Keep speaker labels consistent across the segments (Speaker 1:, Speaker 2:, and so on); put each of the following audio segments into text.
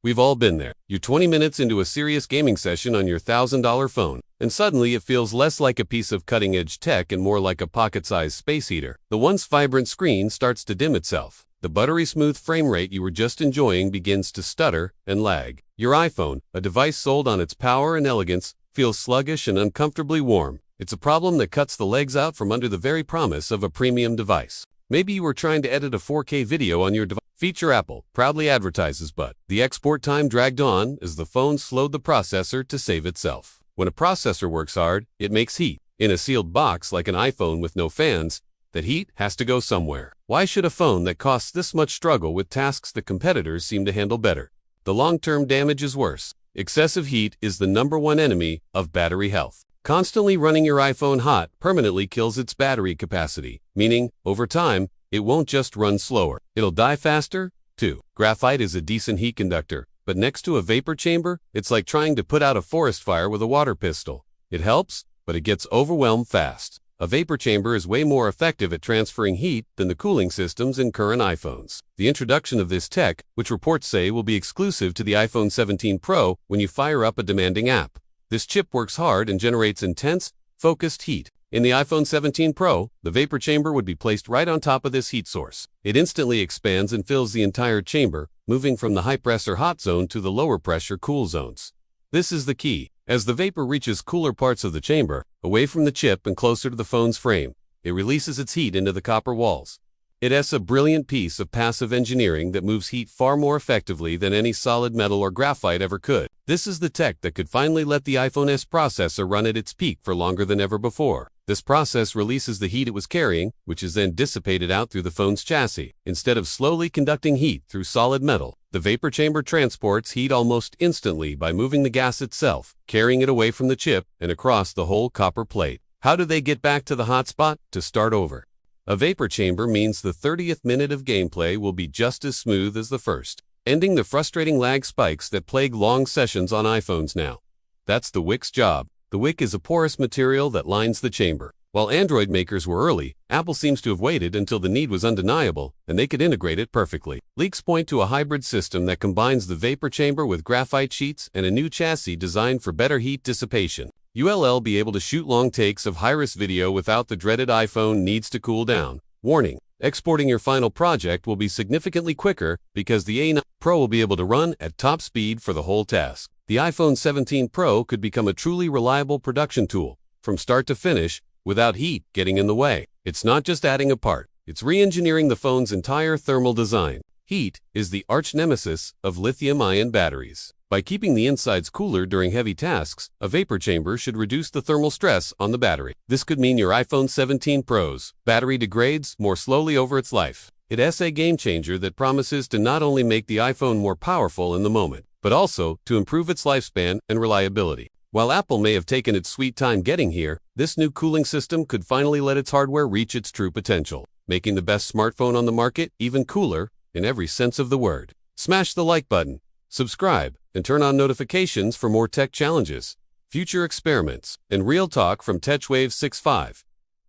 Speaker 1: We've all been there. You're 20 minutes into a serious gaming session on your $1,000 phone, and suddenly it feels less like a piece of cutting-edge tech and more like a pocket-sized space heater. The once vibrant screen starts to dim itself. The buttery-smooth frame rate you were just enjoying begins to stutter and lag. Your iPhone, a device sold on its power and elegance, feels sluggish and uncomfortably warm. It's a problem that cuts the legs out from under the very promise of a premium device. Maybe you were trying to edit a 4K video on your device. Feature Apple proudly advertises, but the export time dragged on as the phone slowed the processor to save itself. When a processor works hard, it makes heat. In a sealed box like an iPhone with no fans, that heat has to go somewhere. Why should a phone that costs this much struggle with tasks that competitors seem to handle better? The long-term damage is worse. Excessive heat is the #1 enemy of battery health. Constantly running your iPhone hot permanently kills its battery capacity, meaning, over time, it won't just run slower. It'll die faster, too. Graphite is a decent heat conductor, but next to a vapor chamber, it's like trying to put out a forest fire with a water pistol. It helps, but it gets overwhelmed fast. A vapor chamber is way more effective at transferring heat than the cooling systems in current iPhones. The introduction of this tech, which reports say will be exclusive to the iPhone 17 Pro when you fire up a demanding app. This chip works hard and generates intense, focused heat. In the iPhone 17 Pro, the vapor chamber would be placed right on top of this heat source. It instantly expands and fills the entire chamber, moving from the high-pressure hot zone to the lower-pressure cool zones. This is the key. As the vapor reaches cooler parts of the chamber, away from the chip and closer to the phone's frame, it releases its heat into the copper walls. It's a brilliant piece of passive engineering that moves heat far more effectively than any solid metal or graphite ever could. This is the tech that could finally let the iPhone S processor run at its peak for longer than ever before. This process releases the heat it was carrying, which is then dissipated out through the phone's chassis. Instead of slowly conducting heat through solid metal, the vapor chamber transports heat almost instantly by moving the gas itself, carrying it away from the chip and across the whole copper plate. How do they get back to the hot spot? To start over. A vapor chamber means the 30th minute of gameplay will be just as smooth as the first, ending the frustrating lag spikes that plague long sessions on iPhones now. That's the wick's job. The wick is a porous material that lines the chamber. While Android makers were early, Apple seems to have waited until the need was undeniable, and they could integrate it perfectly. Leaks point to a hybrid system that combines the vapor chamber with graphite sheets and a new chassis designed for better heat dissipation. You'll be able to shoot long takes of high-res video without the dreaded iPhone needs to cool down. Warning: exporting your final project will be significantly quicker because the A9 Pro will be able to run at top speed for the whole task. The iPhone 17 Pro could become a truly reliable production tool, from start to finish, without heat getting in the way. It's not just adding a part, it's re-engineering the phone's entire thermal design. Heat is the arch nemesis of lithium-ion batteries. By keeping the insides cooler during heavy tasks, a vapor chamber should reduce the thermal stress on the battery. This could mean your iPhone 17 Pro's battery degrades more slowly over its life. It's a game changer that promises to not only make the iPhone more powerful in the moment, but also to improve its lifespan and reliability. While Apple may have taken its sweet time getting here, this new cooling system could finally let its hardware reach its true potential, making the best smartphone on the market even cooler in every sense of the word. Smash the like button, subscribe, and turn on notifications for more tech challenges, future experiments, and real talk from TechWave65.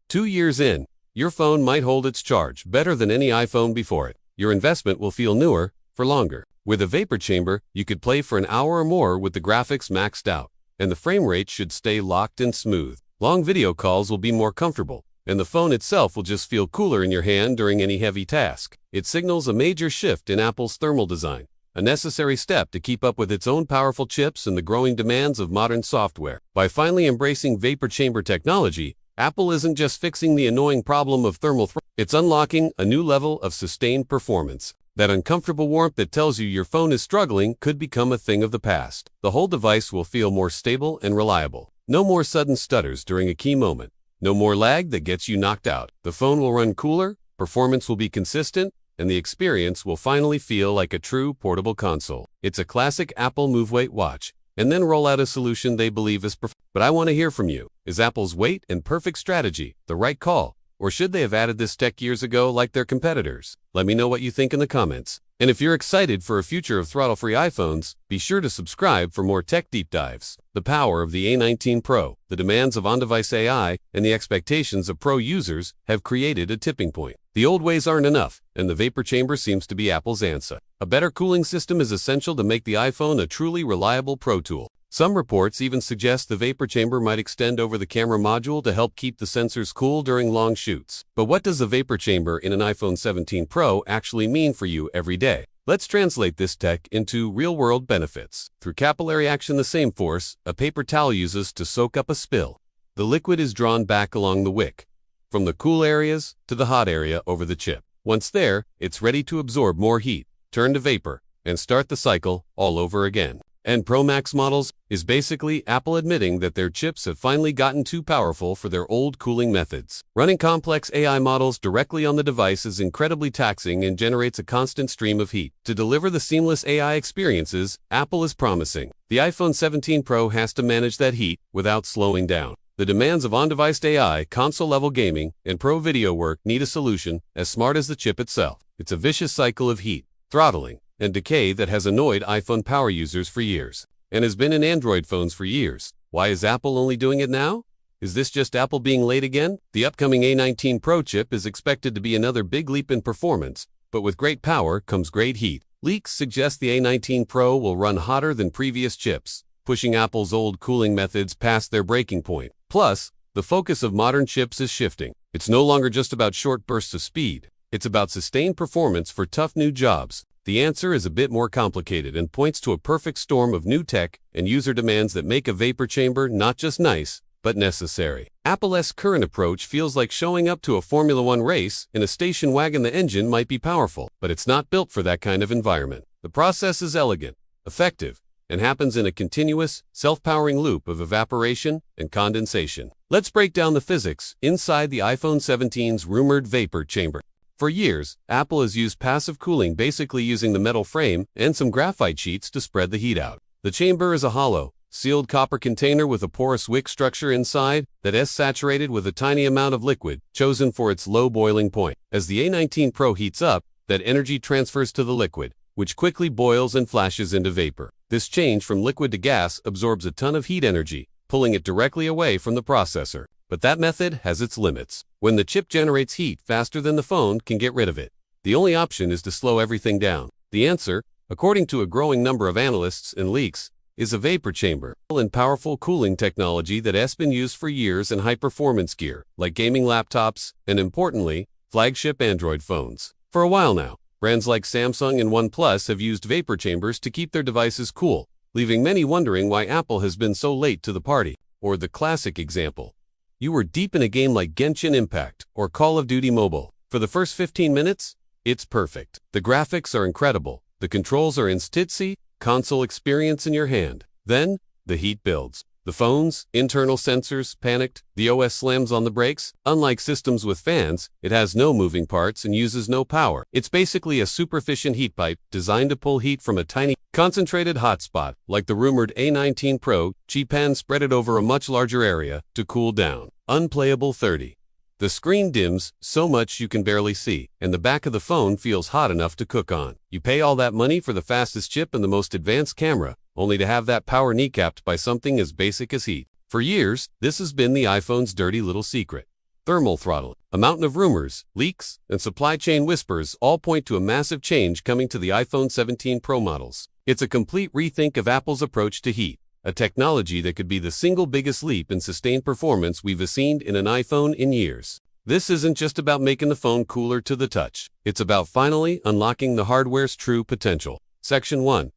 Speaker 1: 2 years in, your phone might hold its charge better than any iPhone before it. Your investment will feel newer for longer. With a vapor chamber, you could play for an hour or more with the graphics maxed out, and the frame rate should stay locked and smooth. Long video calls will be more comfortable, and the phone itself will just feel cooler in your hand during any heavy task. It signals a major shift in Apple's thermal design, a necessary step to keep up with its own powerful chips and the growing demands of modern software. By finally embracing vapor chamber technology, Apple isn't just fixing the annoying problem of thermal throttling, it's unlocking a new level of sustained performance. That uncomfortable warmth that tells you your phone is struggling could become a thing of the past. The whole device will feel more stable and reliable. No more sudden stutters during a key moment. No more lag that gets you knocked out. The phone will run cooler, performance will be consistent, and the experience will finally feel like a true portable console. It's a classic Apple move, wait, watch, and then roll out a solution they believe is perfect. But I want to hear from you. Is Apple's wait and perfect strategy the right call? Or should they have added this tech years ago like their competitors? Let me know what you think in the comments. And if you're excited for a future of throttle-free iPhones, be sure to subscribe for more tech deep dives. The power of the A19 Pro, the demands of on-device AI, and the expectations of pro users have created a tipping point. The old ways aren't enough, and the vapor chamber seems to be Apple's answer. A better cooling system is essential to make the iPhone a truly reliable pro tool. Some reports even suggest the vapor chamber might extend over the camera module to help keep the sensors cool during long shoots. But what does the vapor chamber in an iPhone 17 Pro actually mean for you every day? Let's translate this tech into real-world benefits. Through capillary action, the same force a paper towel uses to soak up a spill. The liquid is drawn back along the wick, from the cool areas to the hot area over the chip. Once there, it's ready to absorb more heat, turn to vapor, and start the cycle all over again. And Pro Max models is basically Apple admitting that their chips have finally gotten too powerful for their old cooling methods. Running complex AI models directly on the device is incredibly taxing and generates a constant stream of heat. To deliver the seamless AI experiences Apple is promising, the iPhone 17 Pro has to manage that heat without slowing down. The demands of on-device AI, console-level gaming, and pro video work need a solution as smart as the chip itself. It's a vicious cycle of heat, throttling, and decay that has annoyed iPhone power users for years, and has been in Android phones for years. Why is Apple only doing it now? Is this just Apple being late again? The upcoming A19 Pro chip is expected to be another big leap in performance, but with great power comes great heat. Leaks suggest the A19 Pro will run hotter than previous chips, pushing Apple's old cooling methods past their breaking point. Plus, the focus of modern chips is shifting. It's no longer just about short bursts of speed. It's about sustained performance for tough new jobs. The answer is a bit more complicated and points to a perfect storm of new tech and user demands that make a vapor chamber not just nice, but necessary. Apple's current approach feels like showing up to a Formula One race in a station wagon. The engine might be powerful, but it's not built for that kind of environment. The process is elegant, effective, and happens in a continuous, self-powering loop of evaporation and condensation. Let's break down the physics inside the iPhone 17's rumored vapor chamber. For years, Apple has used passive cooling, basically using the metal frame and some graphite sheets to spread the heat out. The chamber is a hollow, sealed copper container with a porous wick structure inside that is saturated with a tiny amount of liquid, chosen for its low boiling point. As the A19 Pro heats up, that energy transfers to the liquid, which quickly boils and flashes into vapor. This change from liquid to gas absorbs a ton of heat energy, pulling it directly away from the processor. But that method has its limits. When the chip generates heat faster than the phone can get rid of it, the only option is to slow everything down. The answer, according to a growing number of analysts and leaks, is a vapor chamber, and powerful cooling technology that has been used for years in high-performance gear, like gaming laptops, and importantly, flagship Android phones. For a while now, brands like Samsung and OnePlus have used vapor chambers to keep their devices cool, leaving many wondering why Apple has been so late to the party. Or the classic example. You were deep in a game like Genshin Impact or Call of Duty Mobile. For the first 15 minutes, it's perfect. The graphics are incredible, the controls are institsy, console experience in your hand. Then, the heat builds. The phone's internal sensors panicked, the OS slams on the brakes. Unlike systems with fans, it has no moving parts and uses no power. It's basically a super efficient heat pipe designed to pull heat from a tiny, concentrated hotspot, like the rumored A19 Pro, cheap and spread it over a much larger area to cool down. Unplayable 30. The screen dims so much you can barely see, and the back of the phone feels hot enough to cook on. You pay all that money for the fastest chip and the most advanced camera, only to have that power kneecapped by something as basic as heat. For years, this has been the iPhone's dirty little secret. Thermal throttling. A mountain of rumors, leaks, and supply chain whispers all point to a massive change coming to the iPhone 17 Pro models. It's a complete rethink of Apple's approach to heat, a technology that could be the single biggest leap in sustained performance we've seen in an iPhone in years. This isn't just about making the phone cooler to the touch. It's about finally unlocking the hardware's true potential. Section 1.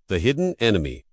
Speaker 1: The hidden enemy.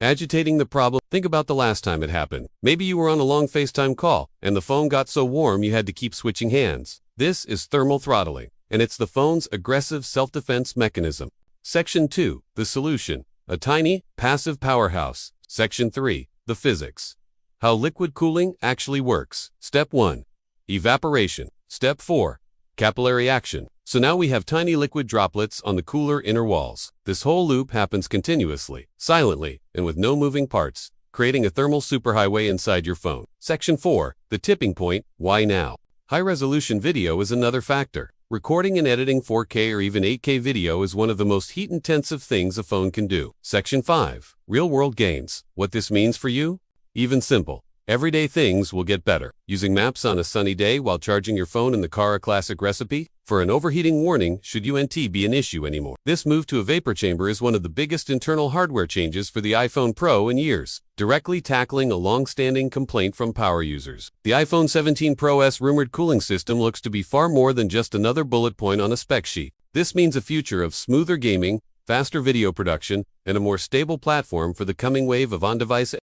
Speaker 1: Agitating the problem. Think about the last time it happened. Maybe you were on a long FaceTime call, and the phone got so warm you had to keep switching hands. This is thermal throttling, and it's the phone's aggressive self-defense mechanism. Section 2. The solution. A tiny, passive powerhouse. Section 3. The physics. How liquid cooling actually works. Step 1. Evaporation. Step 4. Capillary action. So now we have tiny liquid droplets on the cooler inner walls. This whole loop happens continuously, silently, and with no moving parts, creating a thermal superhighway inside your phone. Section 4. The tipping point. Why now? High-resolution video is another factor. Recording and editing 4K or even 8K video is one of the most heat-intensive things a phone can do. Section 5. Real-world gains. What this means for you? Even simple. Everyday things will get better. Using maps on a sunny day while charging your phone in the car, a classic recipe for an overheating warning should UNT be an issue anymore. This move to a vapor chamber is one of the biggest internal hardware changes for the iPhone Pro in years, directly tackling a long-standing complaint from power users. The iPhone 17 Pro's rumored cooling system looks to be far more than just another bullet point on a spec sheet. This means a future of smoother gaming, faster video production, and a more stable platform for the coming wave of on-device